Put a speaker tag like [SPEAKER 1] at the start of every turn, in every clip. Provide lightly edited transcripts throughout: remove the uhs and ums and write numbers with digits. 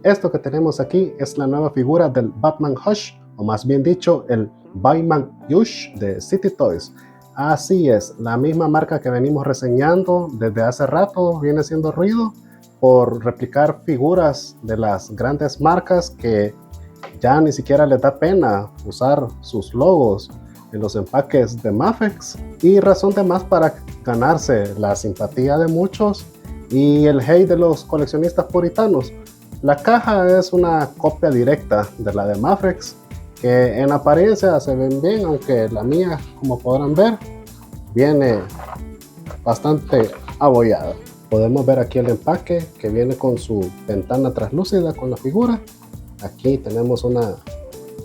[SPEAKER 1] Esto que tenemos aquí es la nueva figura del Batman Hush, o más bien dicho, el Batman Hush de City Toys. Así es, la misma marca que venimos reseñando desde hace rato viene haciendo ruido por replicar figuras de las grandes marcas que ya ni siquiera les da pena usar sus logos en los empaques de Mafex, y razón de más para ganarse la simpatía de muchos y el hate de los coleccionistas puritanos. La caja es una copia directa de la de Mafex, que en apariencia se ven bien, aunque la mía, como podrán ver, viene bastante abollada. Podemos ver aquí el empaque que viene con su ventana translúcida con la figura. Aquí tenemos una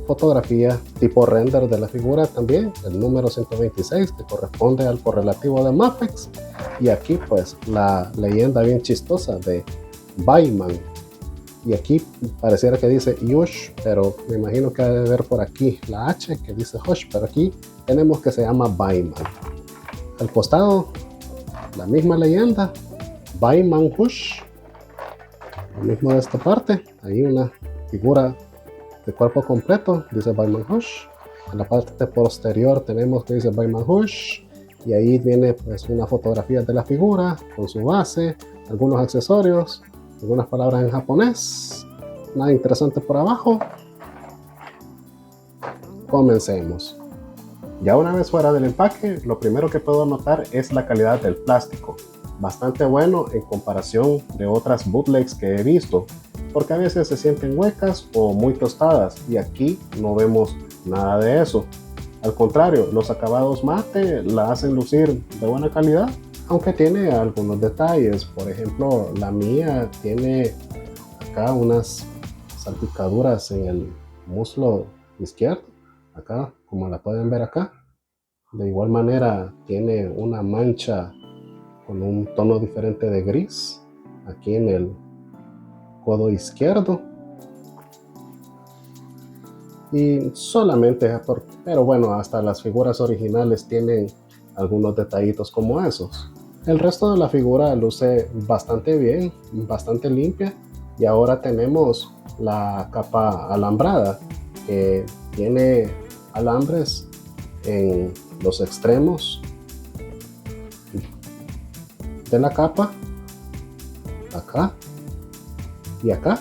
[SPEAKER 1] fotografía tipo render de la figura también, el número 126 que corresponde al correlativo de Mafex, y aquí pues la leyenda bien chistosa de Bayman, y aquí pareciera que dice Yush, pero me imagino que debe ver por aquí la H que dice Hush, pero aquí tenemos que se llama Bayman. Al costado la misma leyenda, Bayman Hush. Lo mismo de esta parte, hay una figura de cuerpo completo, dice Bayman Hush. En la parte posterior tenemos que dice Bayman Hush, y ahí viene pues una fotografía de la figura con su base, algunos accesorios, algunas palabras en japonés. Nada interesante por abajo. Comencemos. Ya una vez fuera del empaque, lo primero que puedo notar es la calidad del plástico. Bastante bueno en comparación de otras bootlegs que he visto, porque a veces se sienten huecas o muy tostadas, y aquí no vemos nada de eso. Al contrario, los acabados mate la hacen lucir de buena calidad, aunque tiene algunos detalles. Por ejemplo, la mía tiene acá unas salpicaduras en el muslo izquierdo, acá, como la pueden ver acá. De igual manera tiene una mancha con un tono diferente de gris aquí en el codo izquierdo, y solamente, pero bueno, hasta las figuras originales tienen algunos detallitos como esos. El resto de la figura luce bastante bien, bastante limpia, y ahora tenemos la capa alambrada que tiene alambres en los extremos de la capa, acá y acá,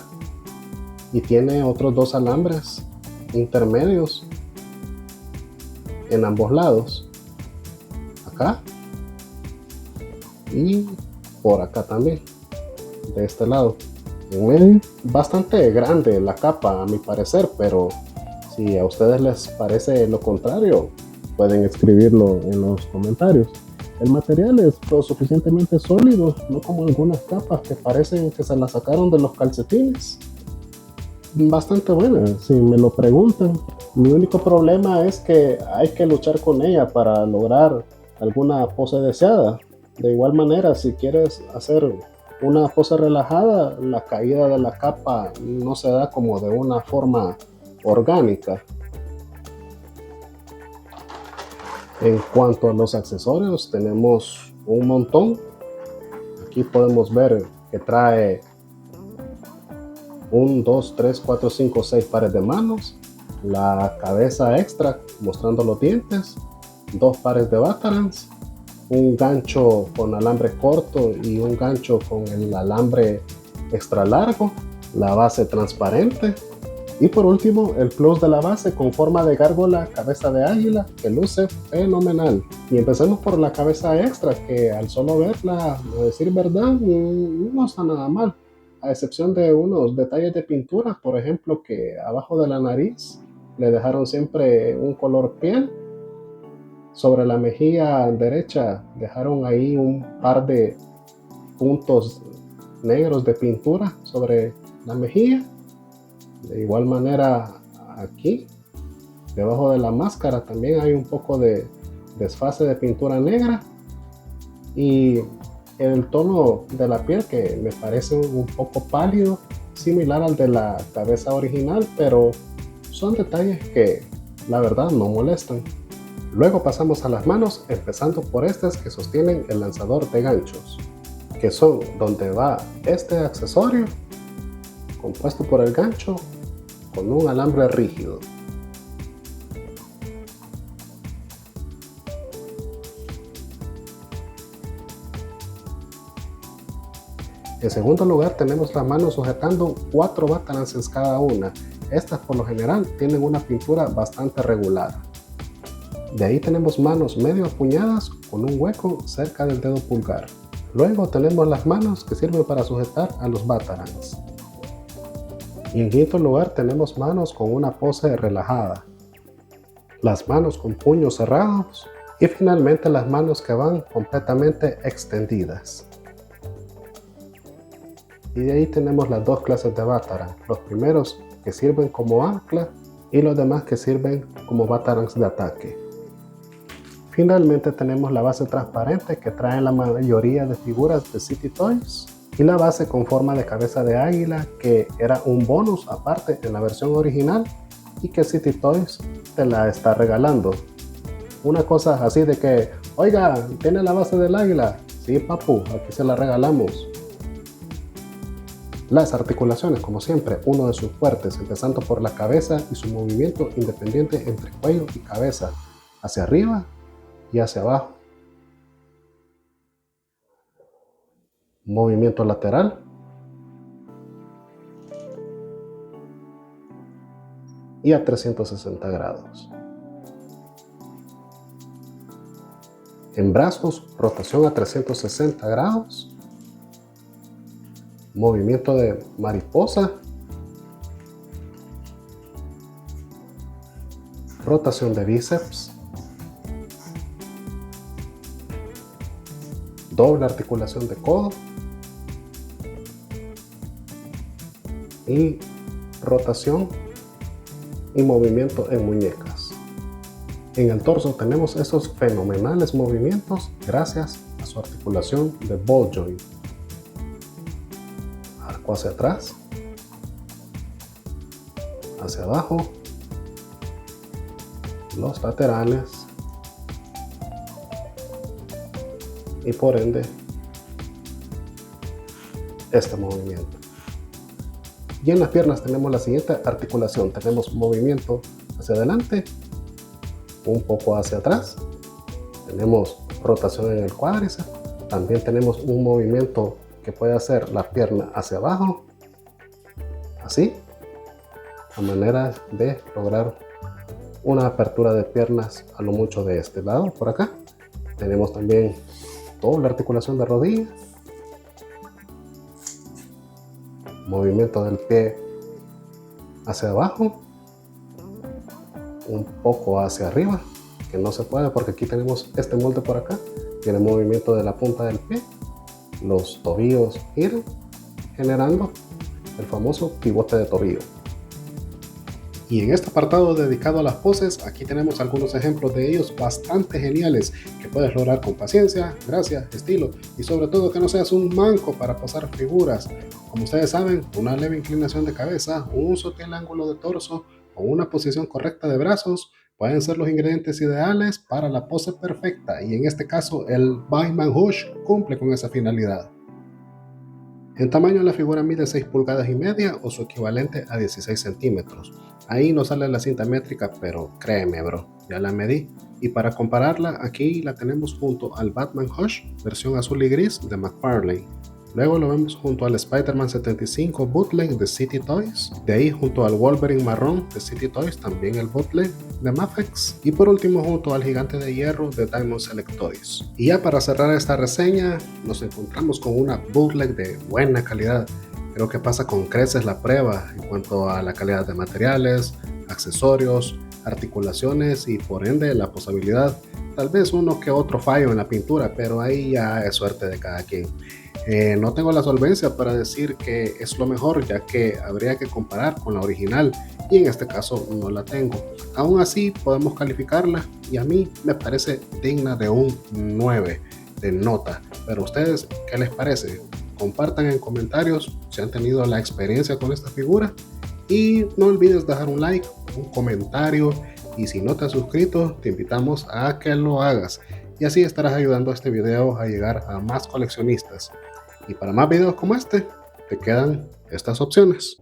[SPEAKER 1] y tiene otros dos alambres intermedios en ambos lados, acá y por acá también, de este lado. En medio, bastante grande la capa a mi parecer, pero si a ustedes les parece lo contrario, pueden escribirlo en los comentarios. El material es lo suficientemente sólido, no como algunas capas que parecen que se las sacaron de los calcetines. Bastante buena, si me lo preguntan. Mi único problema es que hay que luchar con ella para lograr alguna pose deseada. De igual manera, si quieres hacer una pose relajada, la caída de la capa no se da como de una forma orgánica. En cuanto a los accesorios, tenemos un montón. Aquí podemos ver que trae 1, 2, 3, 4, 5, 6 pares de manos, la cabeza extra mostrando los dientes, 2 pares de batarans, un gancho con alambre corto y un gancho con el alambre extra largo, la base transparente, y por último el plus de la base con forma de gárgola, cabeza de águila, que luce fenomenal. Y empecemos por la cabeza extra, que al solo verla, a decir verdad, no está nada mal, a excepción de unos detalles de pintura, por ejemplo que abajo de la nariz le dejaron siempre un color piel. Sobre la mejilla derecha dejaron ahí un par de puntos negros de pintura sobre la mejilla. De igual manera aquí, debajo de la máscara, también hay un poco de desfase de pintura negra. Y el tono de la piel, que me parece un poco pálido, similar al de la cabeza original, pero son detalles que la verdad no molestan. Luego pasamos a las manos, empezando por estas que sostienen el lanzador de ganchos, que son donde va este accesorio compuesto por el gancho con un alambre rígido. En segundo lugar tenemos las manos sujetando 4 batarangs cada una. Estas por lo general tienen una pintura bastante regular. De ahí tenemos manos medio apuñadas con un hueco cerca del dedo pulgar. Luego tenemos las manos que sirven para sujetar a los batarangs. Y en quinto lugar tenemos manos con una pose relajada. Las manos con puños cerrados. Y finalmente las manos que van completamente extendidas. Y de ahí tenemos las dos clases de batarang, los primeros que sirven como ancla y los demás que sirven como batarangs de ataque. Finalmente tenemos la base transparente que trae la mayoría de figuras de City Toys y la base con forma de cabeza de águila que era un bonus aparte en la versión original y que City Toys te la está regalando. Una cosa así de que, oiga, ¿tiene la base del águila? Sí, papu, aquí se la regalamos. Las articulaciones, como siempre, uno de sus fuertes, empezando por la cabeza y su movimiento independiente entre cuello y cabeza, hacia arriba y hacia abajo. Movimiento lateral. Y a 360 grados. En brazos, rotación a 360 grados. Movimiento de mariposa, rotación de bíceps, doble articulación de codo y rotación y movimiento en muñecas. En el torso tenemos esos fenomenales movimientos gracias a su articulación de ball joint. Arco hacia atrás, hacia abajo, los laterales y por ende este movimiento. Y en las piernas tenemos la siguiente articulación, tenemos movimiento hacia adelante, un poco hacia atrás, tenemos rotación en el cuádriceps, también tenemos un movimiento que puede hacer la pierna hacia abajo, así, a manera de lograr una apertura de piernas a lo mucho de este lado. Por acá tenemos también doble articulación de rodilla, movimiento del pie hacia abajo, un poco hacia arriba, que no se puede porque aquí tenemos este molde por acá, tiene movimiento de la punta del pie, los tobillos giran, generando el famoso pivote de tobillo. Y en este apartado dedicado a las poses, aquí tenemos algunos ejemplos de ellos bastante geniales que puedes lograr con paciencia, gracia, estilo y sobre todo que no seas un manco para posar figuras. Como ustedes saben, una leve inclinación de cabeza, un sutil ángulo de torso o una posición correcta de brazos pueden ser los ingredientes ideales para la pose perfecta, y en este caso el Baiman Hush cumple con esa finalidad. En tamaño la figura mide 6 pulgadas y media o su equivalente a 16 centímetros. Ahí no sale la cinta métrica, pero créeme bro, ya la medí. Y para compararla, aquí la tenemos junto al Batman Hush versión azul y gris de McFarlane. Luego lo vemos junto al Spider-Man 75 bootleg de City Toys. De ahí junto al Wolverine marrón de City Toys, también el bootleg de Mafex. Y por último junto al Gigante de Hierro de Diamond Select Toys. Y ya para cerrar esta reseña, nos encontramos con una bootleg de buena calidad. Creo que pasa con creces la prueba en cuanto a la calidad de materiales, accesorios, articulaciones y por ende la posabilidad. Tal vez uno que otro fallo en la pintura, pero ahí ya es suerte de cada quien. No tengo la solvencia para decir que es lo mejor, ya que habría que comparar con la original y en este caso no la tengo. Aún así podemos calificarla y a mí me parece digna de un 9 de nota. Pero a ustedes, ¿qué les parece? Compartan en comentarios si han tenido la experiencia con esta figura y no olvides dejar un like, un comentario, y si no te has suscrito te invitamos a que lo hagas y así estarás ayudando a este video a llegar a más coleccionistas. Y para más videos como este, te quedan estas opciones.